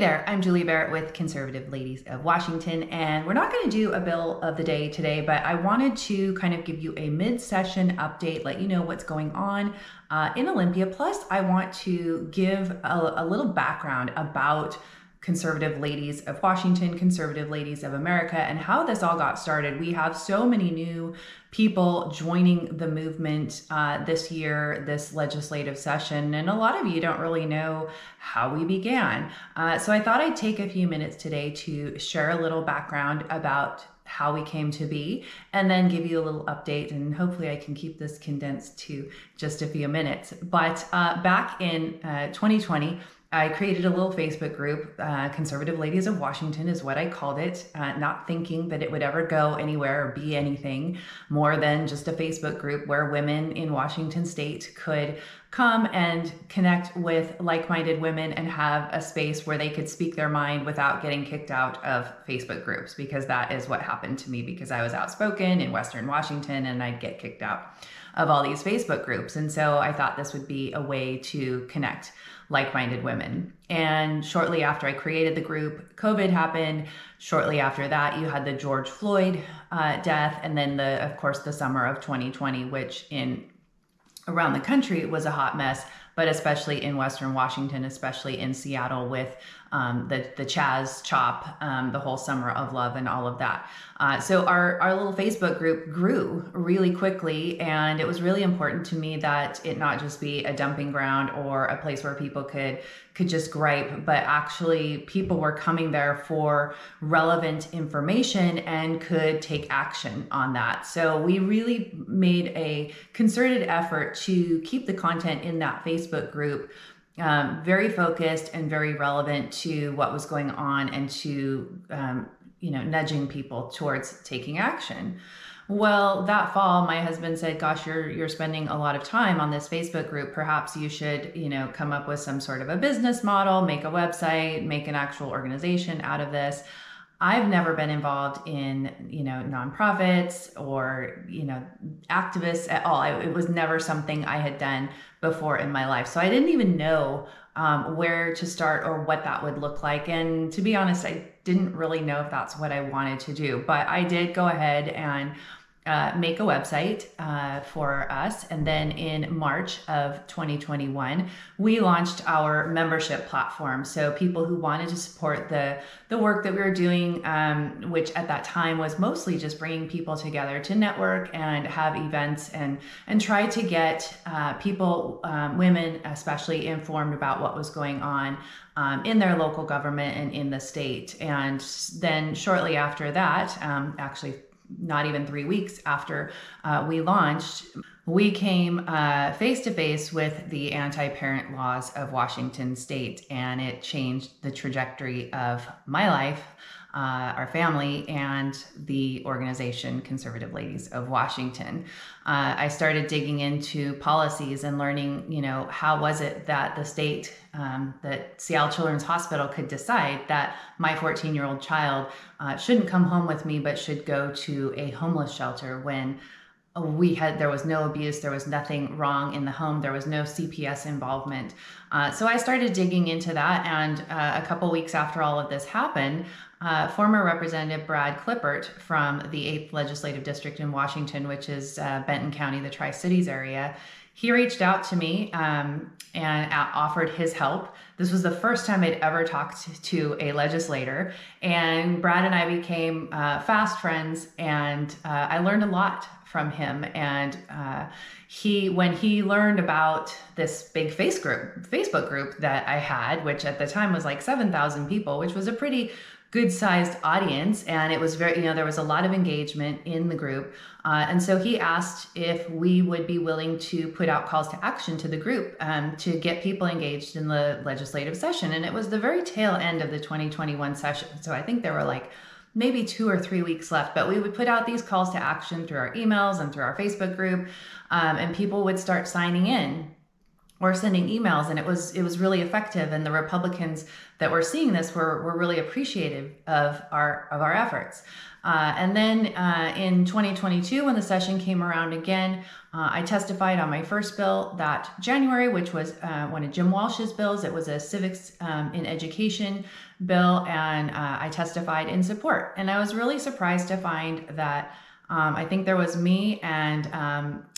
there, I'm Julie Barrett with Conservative Ladies of Washington, and we're not going to do a bill of the day today, but I wanted to kind of give you a mid-session update, let you know what's going on in Olympia. Plus, I want to give a little background about Conservative Ladies of Washington, Conservative Ladies of America, and how this all got started. We have so many new people joining the movement this year, this legislative session, and a lot of you don't really know how we began. So I thought I'd take a few minutes today to share a little background about how we came to be, and then give you a little update, and hopefully I can keep this condensed to just a few minutes. But back in 2020, I created a little Facebook group, Conservative Ladies of Washington is what I called it, not thinking that it would ever go anywhere or be anything more than just a Facebook group where women in Washington state could come and connect with like-minded women and have a space where they could speak their mind without getting kicked out of Facebook groups, because that is what happened to me, because I was outspoken in Western Washington and I'd get kicked out of all these Facebook groups. And so I thought this would be a way to connect like-minded women. And shortly after I created the group, COVID happened. Shortly after that, you had the George Floyd death, and then of course, the summer of 2020, which around the country was a hot mess, but especially in Western Washington, especially in Seattle with the Chaz Chop, the whole summer of love and all of that. So our little Facebook group grew really quickly, and it was really important to me that it not just be a dumping ground or a place where people could just gripe, but actually people were coming there for relevant information and could take action on that. So we really made a concerted effort to keep the content in that Facebook group very focused and very relevant to what was going on, and to nudging people towards taking action. Well, that fall, my husband said, "Gosh, you're spending a lot of time on this Facebook group. Perhaps you should, come up with some sort of a business model, make a website, make an actual organization out of this." I've never been involved in, nonprofits or, activists at all. It was never something I had done before in my life. So I didn't even know where to start or what that would look like. And to be honest, I didn't really know if that's what I wanted to do. But I did go ahead and make a website for us. And then in March of 2021, we launched our membership platform. So people who wanted to support the work that we were doing, which at that time was mostly just bringing people together to network and have events and try to get people, women especially, informed about what was going on in their local government and in the state. And then shortly after that, actually not even 3 weeks after we launched, we came face to face with the anti-parent laws of Washington state, and it changed the trajectory of my life, our family, and the organization Conservative Ladies of Washington. I started digging into policies and learning, how was it that the state, that Seattle Children's Hospital could decide that my 14-year-old child shouldn't come home with me, but should go to a homeless shelter when there was no abuse, there was nothing wrong in the home, there was no CPS involvement. So I started digging into that, and a couple weeks after all of this happened, former Representative Brad Klippert from the 8th Legislative District in Washington, which is Benton County, the Tri-Cities area, he reached out to me and offered his help. This was the first time I'd ever talked to a legislator, and Brad and I became fast friends, and I learned a lot from him. And when he learned about this big Facebook group that I had, which at the time was like 7,000 people, which was a pretty good sized audience, and it was very, there was a lot of engagement in the group. And so he asked if we would be willing to put out calls to action to the group to get people engaged in the legislative session. And it was the very tail end of the 2021 session. So I think there were like maybe 2 or 3 weeks left, but we would put out these calls to action through our emails and through our Facebook group, and people would start signing in. or sending emails, and it was really effective. And the Republicans that were seeing this were really appreciative of our efforts. And then in 2022, when the session came around again, I testified on my first bill that January, which was one of Jim Walsh's bills. It was a civics in education bill, and I testified in support. And I was really surprised to find that I think there was me and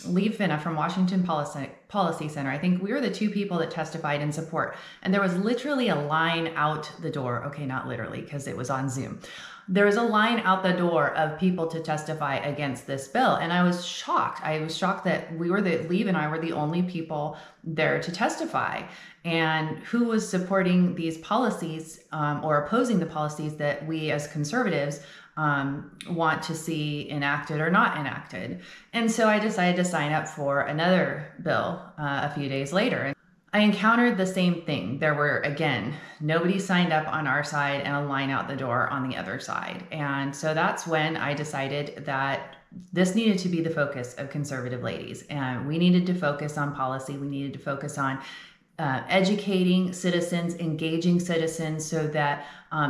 Lee Finna from Washington Policy Center. I think we were the two people that testified in support. And there was literally a line out the door. Okay, not literally, because it was on Zoom. There was a line out the door of people to testify against this bill. And I was shocked. I was shocked that Lee and I were the only people there to testify. And who was supporting these policies or opposing the policies that we as conservatives want to see enacted or not enacted. And so I decided to sign up for another bill a few days later. I encountered the same thing. There were, again, nobody signed up on our side and a line out the door on the other side. And so that's when I decided that this needed to be the focus of Conservative Ladies. And we needed to focus on policy. We needed to focus on educating citizens, engaging citizens, so that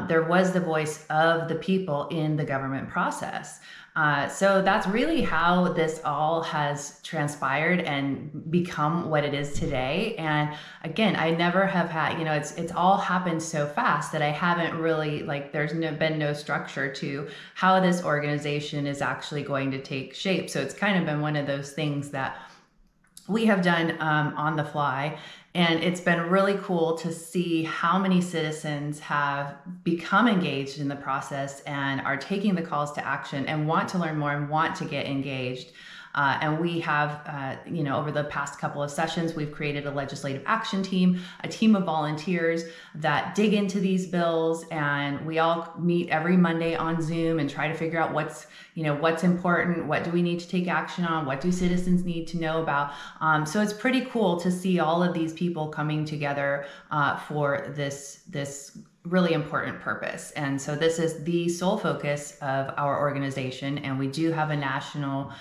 there was the voice of the people in the government process. So that's really how this all has transpired and become what it is today. And again, I never have had, it's all happened so fast that I haven't really, there's been no structure to how this organization is actually going to take shape. So it's kind of been one of those things that we have done on the fly. And it's been really cool to see how many citizens have become engaged in the process and are taking the calls to action and want to learn more and want to get engaged. And we have, over the past couple of sessions, we've created a legislative action team, a team of volunteers that dig into these bills, and we all meet every Monday on Zoom and try to figure out what's important, what do we need to take action on, what do citizens need to know about. So it's pretty cool to see all of these people coming together for this really important purpose. And so this is the sole focus of our organization. And we do have a national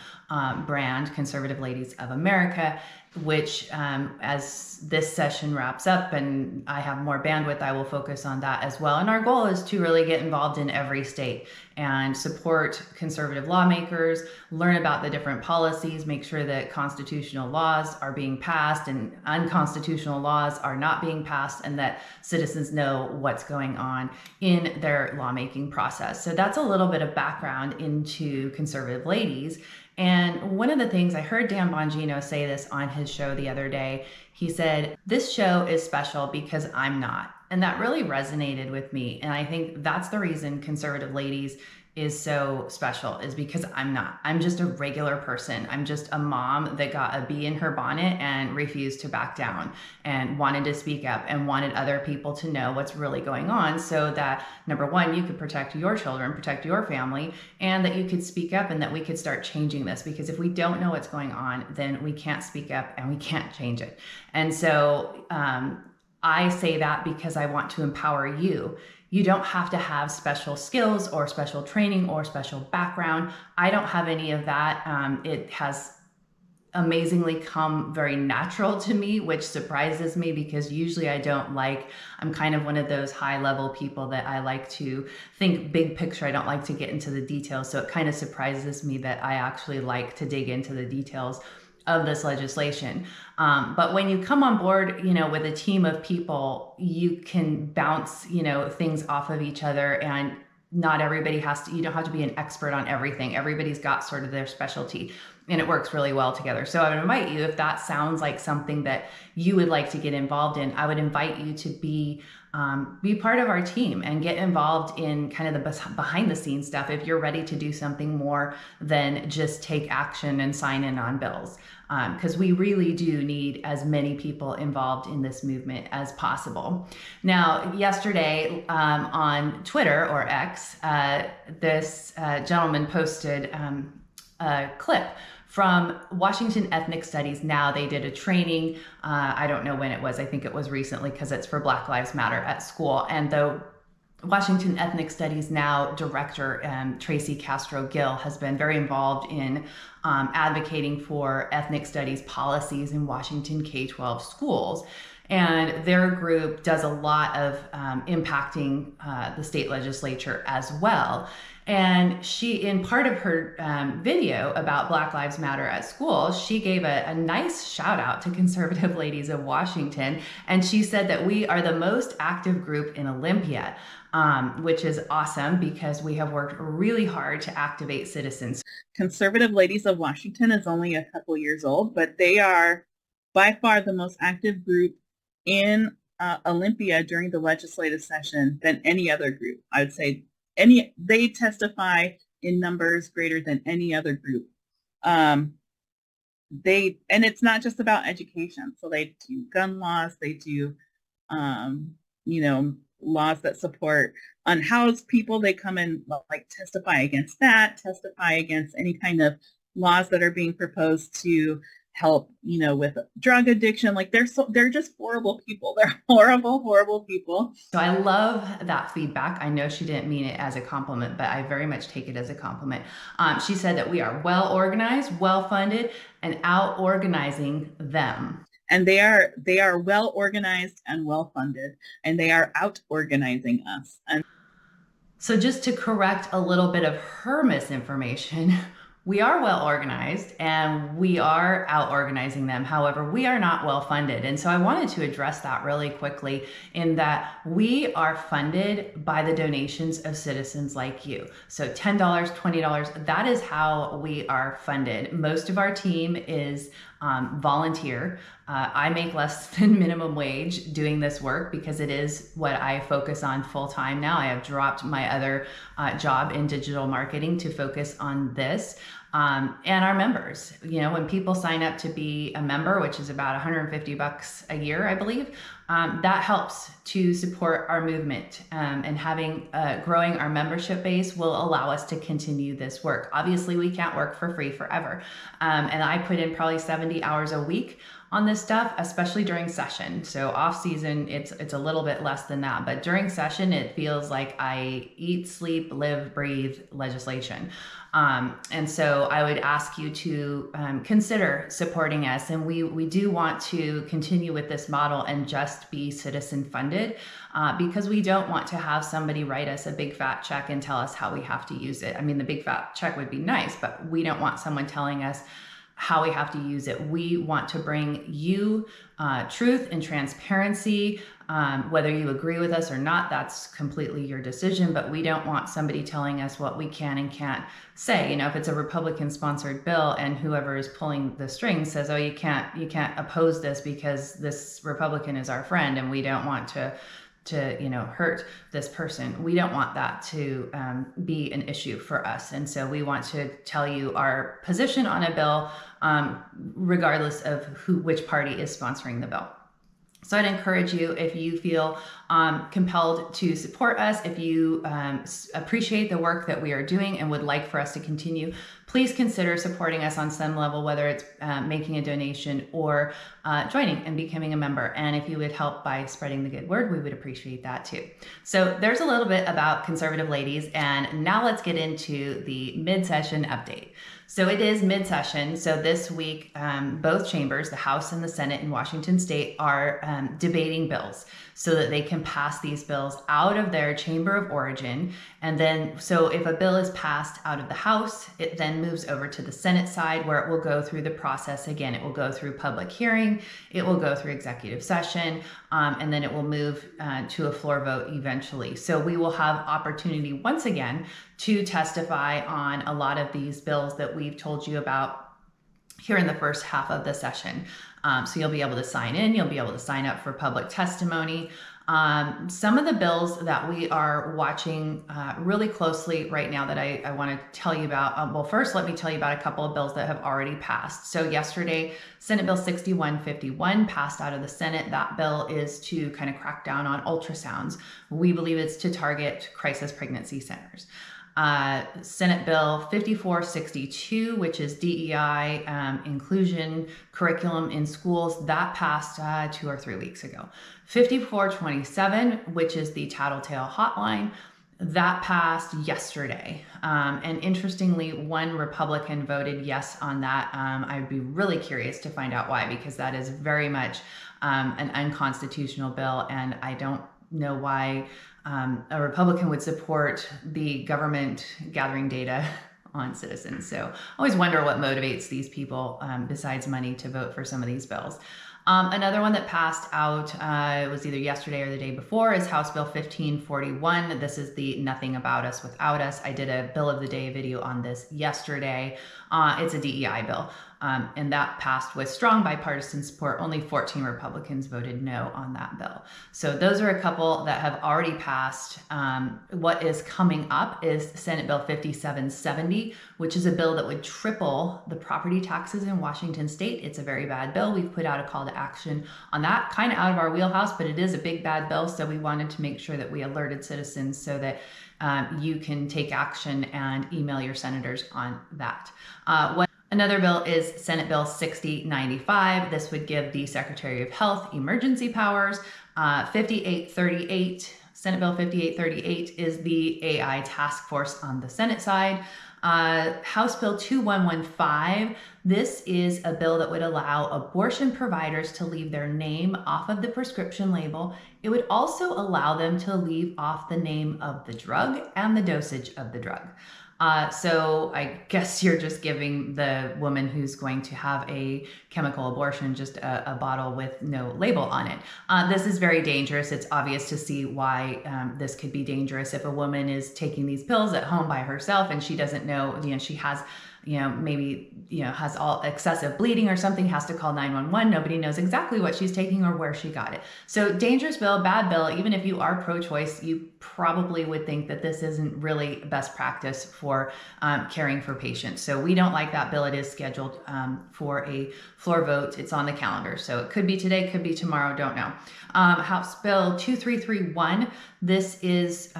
brand, Conservative Ladies of America, which as this session wraps up and I have more bandwidth, I will focus on that as well. And our goal is to really get involved in every state and support conservative lawmakers, learn about the different policies, make sure that constitutional laws are being passed and unconstitutional laws are not being passed, and that citizens know what's going on in their lawmaking process. So that's a little bit of background into Conservative Ladies. And one of the things I heard Dan Bongino say this on his show the other day, he said, "This show is special because I'm not." And that really resonated with me. And I think that's the reason Conservative Ladies is so special, is because I'm not. I'm just a regular person. I'm just a mom that got a bee in her bonnet and refused to back down and wanted to speak up and wanted other people to know what's really going on, so that, number one, you could protect your children, protect your family, and that you could speak up and that we could start changing this. Because if we don't know what's going on, then we can't speak up and we can't change it. And so I say that because I want to empower you. You don't have to have special skills or special training or special background. I don't have any of that. It has amazingly come very natural to me, which surprises me because usually I'm kind of one of those high level people that I like to think big picture. I don't like to get into the details. So it kind of surprises me that I actually like to dig into the details of this legislation. But when you come on board, with a team of people, you can bounce, things off of each other, and not everybody you don't have to be an expert on everything. Everybody's got sort of their specialty, and it works really well together. So I would invite you, if that sounds like something that you would like to get involved in, I would invite you to be part of our team and get involved in kind of the behind the scenes stuff if you're ready to do something more than just take action and sign in on bills. Because we really do need as many people involved in this movement as possible. Now, yesterday on Twitter, or X, this gentleman posted a clip from Washington Ethnic Studies. Now, they did a training. I don't know when it was. I think it was recently, because it's for Black Lives Matter at school. And Washington Ethnic Studies Now director Tracy Castro Gill has been very involved in advocating for ethnic studies policies in Washington K-12 schools. And their group does a lot of impacting the state legislature as well. And she, in part of her video about Black Lives Matter at school, she gave a nice shout out to conservative ladies of Washington. And she said that we are the most active group in Olympia, which is awesome because we have worked really hard to activate citizens. Conservative Ladies of Washington is only a couple years old, but they are by far the most active group in Olympia during the legislative session than any other group. I would say they testify in numbers greater than any other group. And it's not just about education. So they do gun laws, they do, laws that support unhoused people. They come and testify against that, testify against any kind of laws that are being proposed to help, with drug addiction. They're just horrible people. They're horrible people. So I love that feedback. I know she didn't mean it as a compliment, but I very much take it as a compliment. She said that we are well organized, well funded, and out organizing them. And they are well organized and well funded, and they are out organizing us. And so just to correct a little bit of her misinformation, we are well organized and we are out organizing them. However, we are not well funded. And so I wanted to address that really quickly in that we are funded by the donations of citizens like you. So $10, $20, that is how we are funded. Most of our team is volunteer. I make less than minimum wage doing this work because it is what I focus on full time now. I have dropped my other job in digital marketing to focus on this. And our members, when people sign up to be a member, which is about $150 a year, I believe, that helps to support our movement. And having growing our membership base will allow us to continue this work. Obviously, we can't work for free forever. And I put in probably 70 hours a week on this stuff, especially during session. So off season, it's a little bit less than that, but during session, it feels like I eat, sleep, live, breathe legislation. And so I would ask you to consider supporting us. And we do want to continue with this model and just be citizen funded because we don't want to have somebody write us a big fat check and tell us how we have to use it. I mean, the big fat check would be nice, but we don't want someone telling us how we have to use it. We want to bring you truth and transparency. Whether you agree with us or not, that's completely your decision, but we don't want somebody telling us what we can and can't say. If it's a Republican sponsored bill and whoever is pulling the strings says, oh, you can't oppose this because this Republican is our friend and we don't want to hurt this person. We don't want that to be an issue for us. And so we want to tell you our position on a bill, regardless of which party is sponsoring the bill. So I'd encourage you, if you feel compelled to support us, if you appreciate the work that we are doing and would like for us to continue, please consider supporting us on some level, whether it's making a donation or joining and becoming a member. And if you would help by spreading the good word, we would appreciate that too. So there's a little bit about conservative ladies. And now let's get into the mid-session update. So it is mid-session. So this week, both chambers, the House and the Senate in Washington State, are debating bills so that they can pass these bills out of their chamber of origin. And then, so if a bill is passed out of the House, it then moves over to the Senate side where it will go through the process again. It will go through public hearing, it will go through executive session, and then it will move to a floor vote eventually. So we will have opportunity once again to testify on a lot of these bills that we've told you about here in the first half of the session. So you'll be able to sign in, you'll be able to sign up for public testimony. Some of the bills that we are watching really closely right now that I want to tell you about, well, first let me tell you about a couple of bills that have already passed. So yesterday, Senate Bill 6151 passed out of the Senate. That bill is to kind of crack down on ultrasounds. We believe it's to target crisis pregnancy centers. Senate Bill 5462, which is DEI inclusion curriculum in schools, that passed 2 or 3 weeks ago. 5427, which is the Tattletale Hotline, that passed yesterday. And interestingly, one Republican voted yes on that. I'd be really curious to find out why, because that is very much an unconstitutional bill, and I don't know why a Republican would support the government gathering data on citizens. So I always wonder what motivates these people besides money to vote for some of these bills. Another one that passed out, it was either yesterday or the day before, is House Bill 1541. This is the Nothing About Us Without Us. I did a Bill of the Day video on this yesterday. It's a DEI bill. And that passed with strong bipartisan support. Only 14 Republicans voted no on that bill. So those are a couple that have already passed. What is coming up is Senate Bill 5770, which is a bill that would triple the property taxes in Washington state. It's a very bad bill. We've put out a call to action on that, kind of out of our wheelhouse, but it is a big bad bill. So we wanted to make sure that we alerted citizens so that you can take action and email your senators on that. Another bill is Senate Bill 6095. This would give the Secretary of Health emergency powers. 5838, Senate Bill 5838 is the AI task force on the Senate side. House Bill 2115, this is a bill that would allow abortion providers to leave their name off of the prescription label. It would also allow them to leave off the name of the drug and the dosage of the drug. So I guess you're just giving the woman who's going to have a chemical abortion just a bottle with no label on it. This is very dangerous. It's obvious to see why this could be dangerous if a woman is taking these pills at home by herself and she doesn't know, she has maybe, has all excessive bleeding or something, has to call 911. Nobody knows exactly what she's taking or where she got it. So dangerous bill, bad bill. Even if you are pro-choice, you probably would think that this isn't really best practice for caring for patients. So we don't like that bill. It is scheduled for a floor vote. It's on the calendar. So it could be today, could be tomorrow, don't know. House Bill 2331. This is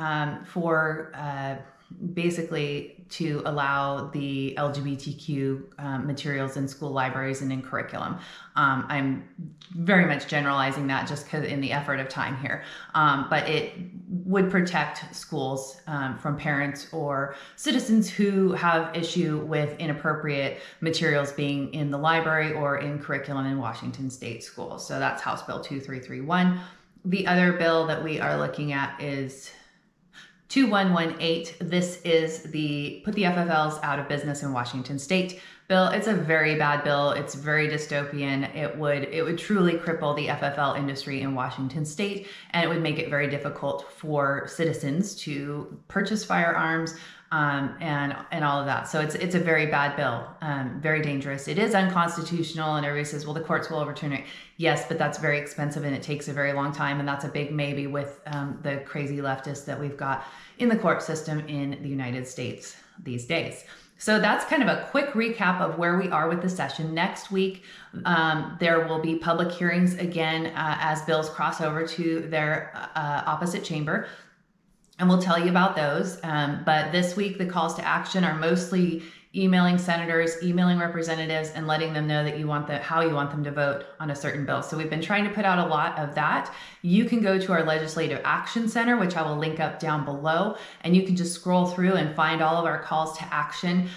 for basically to allow the LGBTQ materials in school libraries and in curriculum. I'm very much generalizing that just because in the effort of time here, but it would protect schools from parents or citizens who have issue with inappropriate materials being in the library or in curriculum in Washington state schools. So that's House Bill 2331. The other bill that we are looking at is 2118. This is the Put the FFLs Out of Business in Washington state bill. It's a very bad bill. It's very dystopian. It would truly cripple the FFL industry in Washington state, and it would make it very difficult for citizens to purchase firearms and all of that. So it's a very bad bill, very dangerous. It is unconstitutional, and everybody says, well, the courts will overturn it. Yes, but that's very expensive and it takes a very long time, and that's a big maybe with the crazy leftists that we've got in the court system in the United States these days. So that's kind of a quick recap of where we are with the session. Next week, there will be public hearings again as bills cross over to their opposite chamber. And we'll tell you about those. But this week, the calls to action are mostly emailing senators, emailing representatives, and letting them know that you want how you want them to vote on a certain bill. So we've been trying to put out a lot of that. You can go to our Legislative Action Center, which I will link up down below, and you can just scroll through and find all of our calls to action.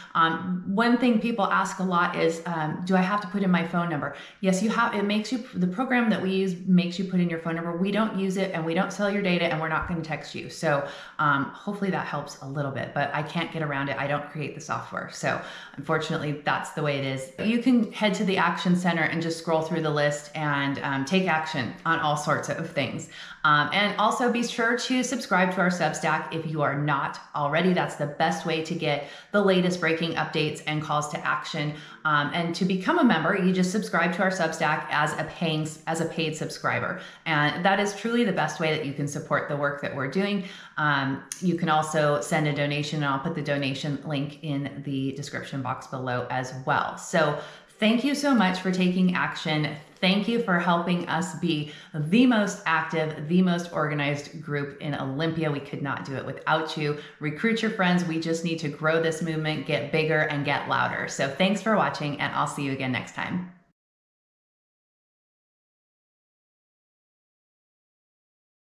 One thing people ask a lot is, do I have to put in my phone number? Yes, you have. It makes you, the program that we use makes you put in your phone number. We don't use it, and we don't sell your data, and we're not going to text you. So hopefully that helps a little bit, but I can't get around it. I don't create the software. So unfortunately, that's the way it is. You can head to the Action Center and just scroll through the list and take action on all sorts of things. And also be sure to subscribe to our Substack if you are not already. That's the best way to get the latest breaking updates and calls to action. And to become a member, you just subscribe to our Substack as a paid subscriber. And that is truly the best way that you can support the work that we're doing. You can also send a donation, and I'll put the donation link in the description box below as well. So Thank you so much for taking action. Thank you for helping us be the most active, the most organized group in Olympia. We could not do it without you. Recruit your friends. We just need to grow this movement, get bigger, and get louder. So thanks for watching, and I'll see you again next time.